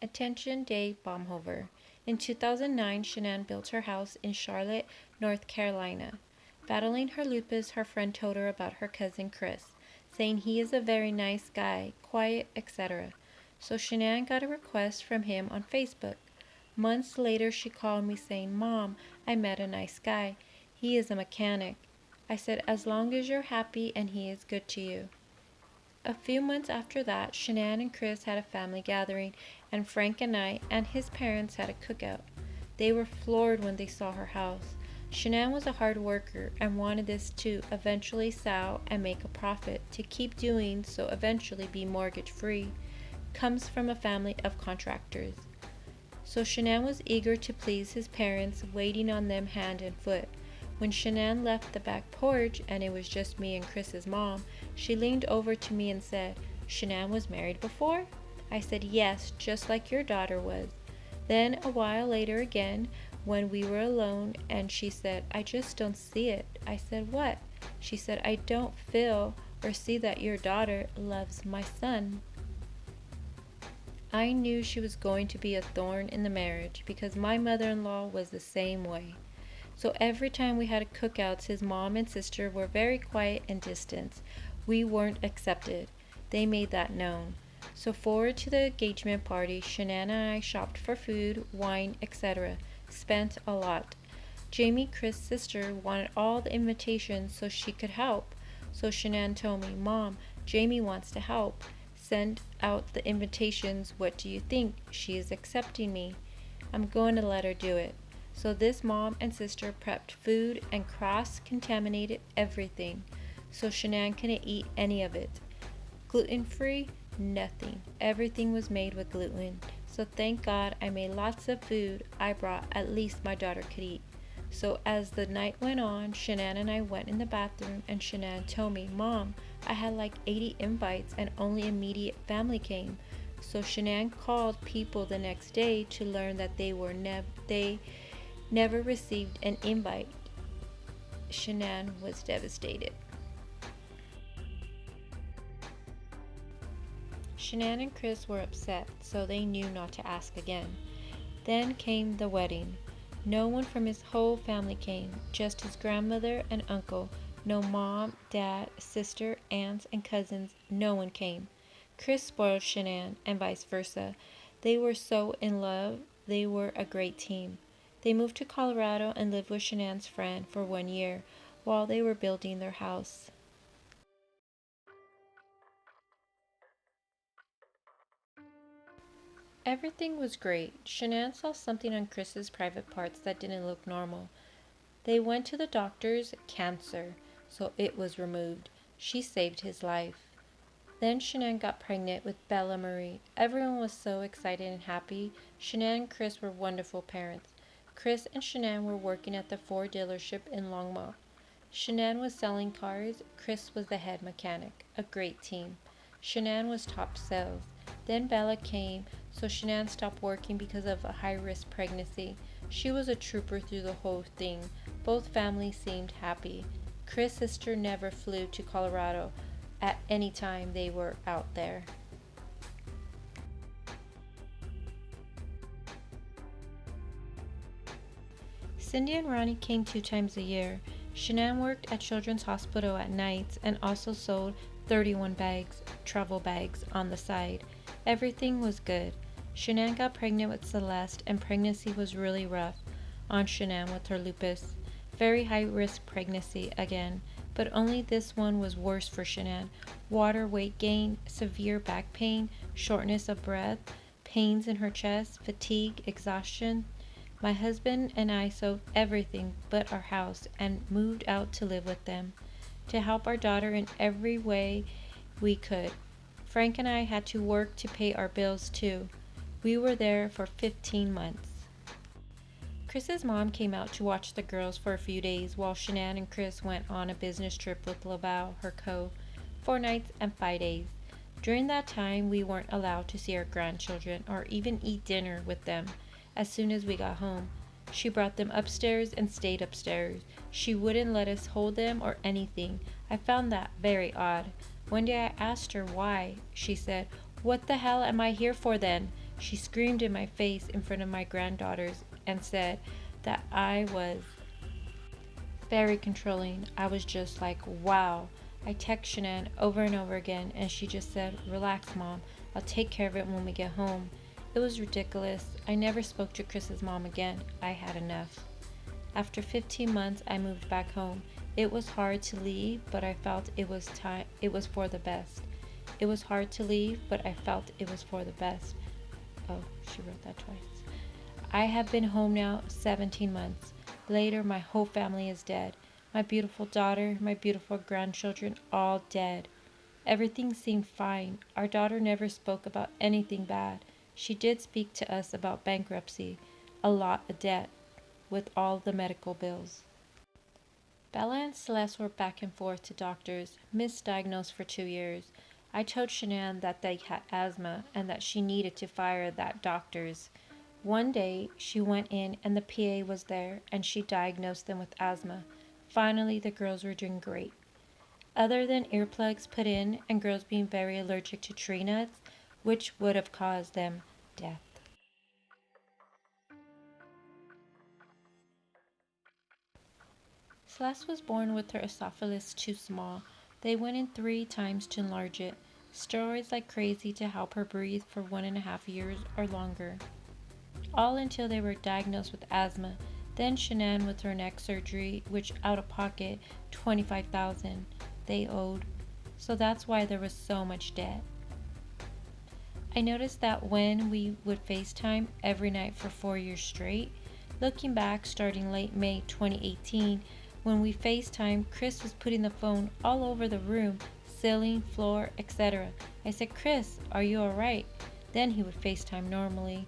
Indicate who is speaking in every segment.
Speaker 1: Attention Day Baumhover. In 2009, Shanann built her house in Charlotte, North Carolina. Battling her lupus, her friend told her about her cousin Chris, saying he is a very nice guy, quiet, etc. So Shanann got a request from him on Facebook. Months later, she called me saying, "Mom, I met a nice guy. He is a mechanic." I said, "As long as you're happy and he is good to you." A few months after that, Shanann and Chris had a family gathering, and Frank and I and his parents had a cookout. They were floored when they saw her house. Shanann was a hard worker and wanted this to eventually sell and make a profit, to keep doing so eventually be mortgage free. Comes from a family of contractors. So Shanann was eager to please his parents, waiting on them hand and foot. When Shanann left the back porch and it was just me and Chris's mom, she leaned over to me and said, "Shanann was married before?" I said, "Yes, just like your daughter was." Then a while later again, when we were alone, and she said, "I just don't see it." I said, "What?" She said, "I don't feel or see that your daughter loves my son." I knew she was going to be a thorn in the marriage because my mother-in-law was the same way. So every time we had cookouts, his mom and sister were very quiet and distant. We weren't accepted. They made that known. So forward to the engagement party, Shanann and I shopped for food, wine, etc. Spent a lot. Jamie, Chris' sister, wanted all the invitations so she could help. So Shanann told me, "Mom, Jamie wants to help. Send out the invitations. What do you think? She is accepting me. I'm going to let her do it." So this mom and sister prepped food and cross-contaminated everything, so Shanann couldn't eat any of it. Gluten-free? Nothing. Everything was made with gluten. So thank God I made lots of food I brought at least my daughter could eat. So as the night went on, Shanann and I went in the bathroom and Shanann told me, "Mom, I had like 80 invites and only immediate family came." So Shanann called people the next day to learn that they never received an invite. Shanann was devastated. Shanann and Chris were upset, so they knew not to ask again. Then came the wedding. No one from his whole family came, just his grandmother and uncle. No mom, dad, sister, aunts, and cousins. No one came. Chris spoiled Shanann, and vice versa. They were so in love. They were a great team. They moved to Colorado and lived with Shanann's friend for 1 year while they were building their house. Everything was great. Shanann saw something on Chris's private parts that didn't look normal. They went to the doctors, cancer, so it was removed. She saved his life. Then Shanann got pregnant with Bella Marie. Everyone was so excited and happy. Shanann and Chris were wonderful parents. Chris and Shanann were working at the Ford dealership in Longmont. Shanann was selling cars. Chris was the head mechanic. A great team. Shanann was top sales. Then Bella came, so Shanann stopped working because of a high-risk pregnancy. She was a trooper through the whole thing. Both families seemed happy. Chris' sister never flew to Colorado at any time they were out there. Cindy and Ronnie came 2 times a year. Shanann worked at Children's Hospital at nights and also sold 31 bags, travel bags, on the side. Everything was good. Shanann got pregnant with Celeste, and pregnancy was really rough on Shanann with her lupus. Very high risk pregnancy again, but only this one was worse for Shanann. Water weight gain, severe back pain, shortness of breath, pains in her chest, fatigue, exhaustion. My husband and I sold everything but our house and moved out to live with them, to help our daughter in every way we could. Frank and I had to work to pay our bills too. We were there for 15 months. Chris's mom came out to watch the girls for a few days while Shanann and Chris went on a business trip with Laval, her co, 4 nights and 5 days. During that time, we weren't allowed to see our grandchildren or even eat dinner with them. As soon as we got home, she brought them upstairs and stayed upstairs. She wouldn't let us hold them or anything. I found that very odd. One day I asked her why. She said, "What the hell am I here for then? She screamed in my face in front of my granddaughters and said that I was very controlling. I was just like, wow. I text Shanann over and over again, and she just said, relax, Mom. I'll take care of it when we get home. It was ridiculous. I never spoke to Chris's mom again. I had enough. After 15 months, I moved back home. It was hard to leave, but I felt it was for the best. It was hard to leave, but I felt it was for the best. Oh, she wrote that twice. I have been home now 17 months. Later, my whole family is dead. My beautiful daughter, my beautiful grandchildren, all dead. Everything seemed fine. Our daughter never spoke about anything bad. She did speak to us about bankruptcy, a lot of debt, with all the medical bills. Bella and Celeste were back and forth to doctors, misdiagnosed for 2 years. I told Shanann that they had asthma and that she needed to fire that doctors. One day, she went in and the PA was there and she diagnosed them with asthma. Finally, the girls were doing great. Other than earplugs put in and girls being very allergic to tree nuts, which would have caused them death. Celeste was born with her esophagus too small. They went in 3 times to enlarge it. Steroids like crazy to help her breathe for 1.5 years or longer. All until they were diagnosed with asthma. Then Shanann with her neck surgery, which out of pocket $25,000 they owed. So that's why there was so much debt. I noticed that when we would FaceTime every night for 4 years straight, looking back starting late May 2018, when we FaceTime, Chris was putting the phone all over the room, ceiling, floor, etc. I said, Chris, are you alright? Then he would FaceTime normally.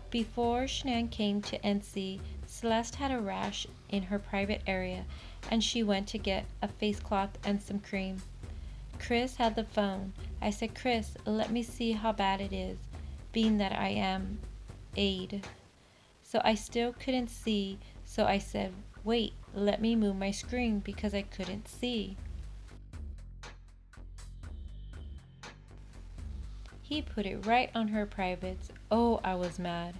Speaker 1: Before Shanann came to NC, Celeste had a rash in her private area and she went to get a face cloth and some cream. Chris had the phone. I said, Chris, let me see how bad it is, being that I am aide. So I still couldn't see, so I said, wait, let me move my screen because I couldn't see. He put it right on her privates. Oh, I was mad.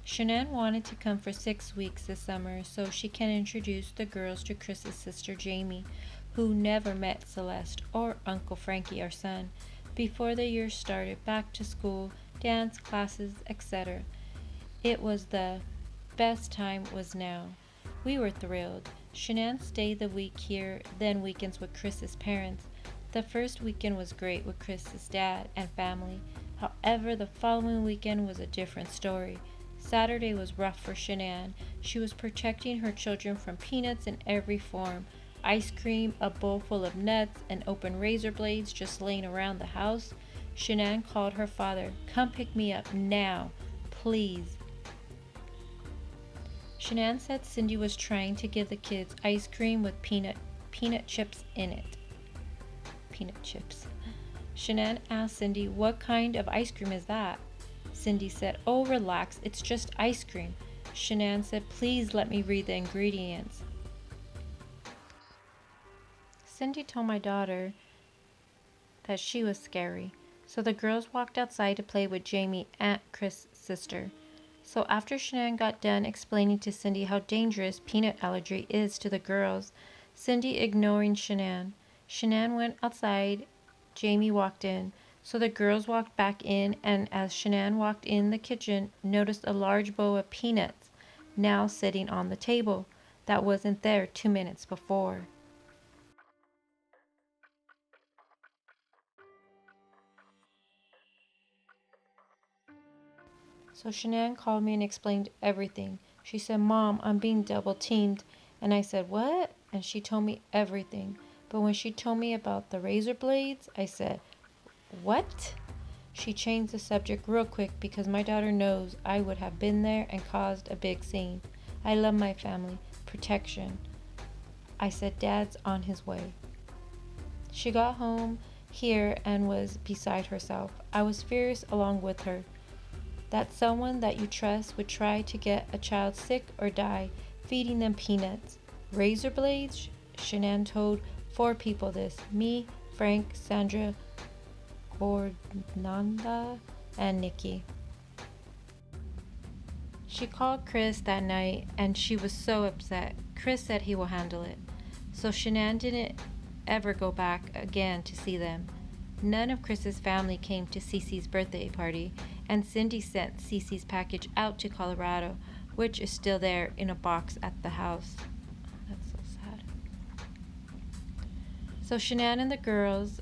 Speaker 1: Shanann wanted to come for 6 weeks this summer so she can introduce the girls to Chris's sister Jamie, who never met Celeste or Uncle Frankie, our son, before the year started back to school, dance classes, etc. It was the best time was now. We were thrilled. Shanann stayed the week here, then weekends with Chris's parents. The first weekend was great with Chris's dad and family. However, the following weekend was a different story. Saturday was rough for Shanann. She was protecting her children from peanuts in every form. Ice cream, a bowl full of nuts, and open razor blades just laying around the house. Shanann called her father, come pick me up now, please. Shanann said Cindy was trying to give the kids ice cream with peanut chips in it. Peanut chips. Shanann asked Cindy, what kind of ice cream is that? Cindy said, oh, relax, it's just ice cream. Shanann said, please let me read the ingredients. Cindy told my daughter that she was scary, so the girls walked outside to play with Jamie, Aunt Chris' sister. So after Shanann got done explaining to Cindy how dangerous peanut allergy is to the girls, Cindy ignoring Shanann went outside, Jamie walked in. So the girls walked back in, and as Shanann walked in the kitchen, noticed a large bowl of peanuts now sitting on the table that wasn't there 2 minutes before. So Shanann called me and explained everything. She said, Mom, I'm being double teamed. And I said, what? And she told me everything. But when she told me about the razor blades, I said, what? She changed the subject real quick because my daughter knows I would have been there and caused a big scene. I love my family. Protection. I said, Dad's on his way. She got home here and was beside herself. I was furious along with her. That someone that you trust would try to get a child sick or die, feeding them peanuts. Razor blades? Shanann told 4 people this. Me, Frank, Sandra, Gordonanda, and Nikki. She called Chris that night and she was so upset. Chris said he will handle it. So Shanann didn't ever go back again to see them. None of Chris's family came to Cece's birthday party, and Cindy sent Cece's package out to Colorado, which is still there in a box at the house. That's so sad. So Shanann and the girls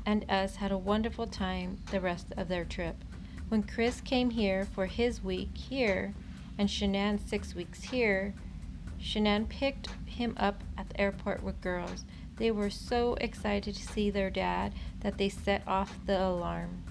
Speaker 1: and us had a wonderful time the rest of their trip. When Chris came here for his week here and Shanann 6 weeks here, Shanann picked him up at the airport with girls. They were so excited to see their dad that they set off the alarm.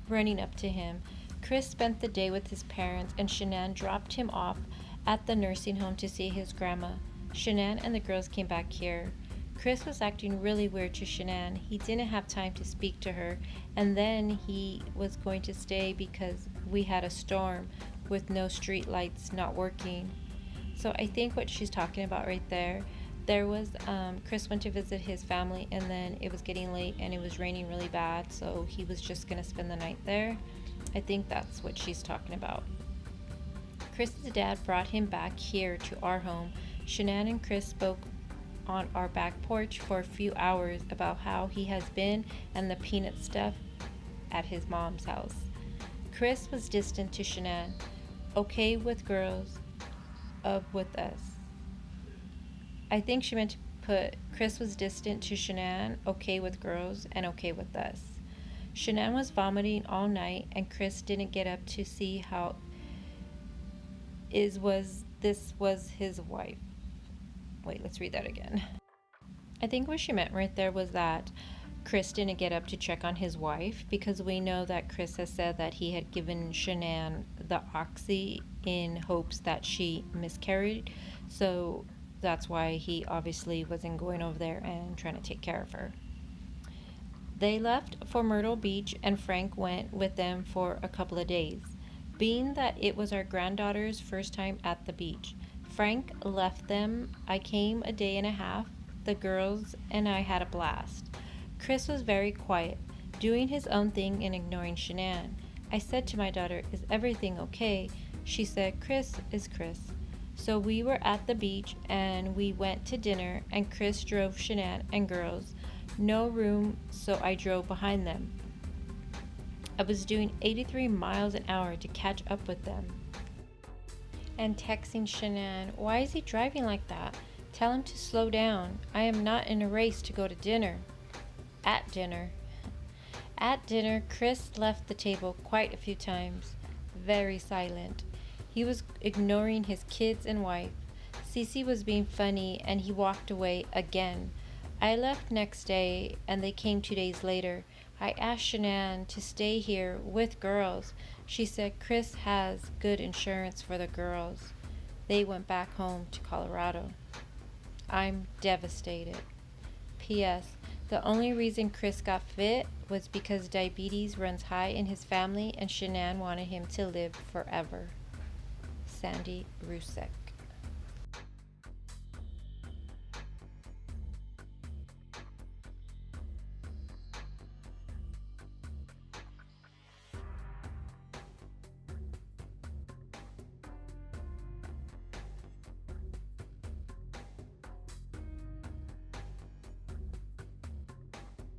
Speaker 1: Running up to him, Chris spent the day with his parents and Shanann dropped him off at the nursing home to see his grandma. Shanann and the girls came back here. Chris was acting really weird to Shanann. He didn't have time to speak to her, and then he was going to stay because we had a storm with no street lights not working. So I think what she's talking about right there was Chris went to visit his family and then it was getting late and it was raining really bad, so he was just going to spend the night there. I think that's what she's talking about. Chris's dad brought him back here to our home. Shanann and Chris spoke on our back porch for a few hours about how he has been and the peanut stuff at his mom's house. Chris was distant to Shanann, okay with girls, with us. I think she meant to put Chris was distant to Shanann, okay with girls, and okay with us. Shanann was vomiting all night and Chris didn't get up to see how this was his wife. Wait, let's read that again. I think what she meant right there was that Chris didn't get up to check on his wife, because we know that Chris has said that he had given Shanann the oxy in hopes that she miscarried. So that's why he obviously wasn't going over there and trying to take care of her. They left for Myrtle Beach and Frank went with them for a couple of days. Being that it was our granddaughter's first time at the beach, Frank left them. I came a day and a half. The girls and I had a blast. Chris was very quiet, doing his own thing and ignoring Shanann. I said to my daughter, "Is everything okay?" She said, "Chris is Chris." So we were at the beach and we went to dinner and Chris drove Shanann and girls. No room, so I drove behind them. I was doing 83 miles an hour to catch up with them. And texting Shanann, "Why is he driving like that? Tell him to slow down. I am not in a race to go to dinner." At dinner, Chris left the table quite a few times, very silent. He was ignoring his kids and wife. Cece was being funny and he walked away again. I left next day and they came 2 days later. I asked Shanann to stay here with girls. She said Chris has good insurance for the girls. They went back home to Colorado. I'm devastated. P.S. The only reason Chris got fit was because diabetes runs high in his family and Shanann wanted him to live forever. Sandy Rzucek.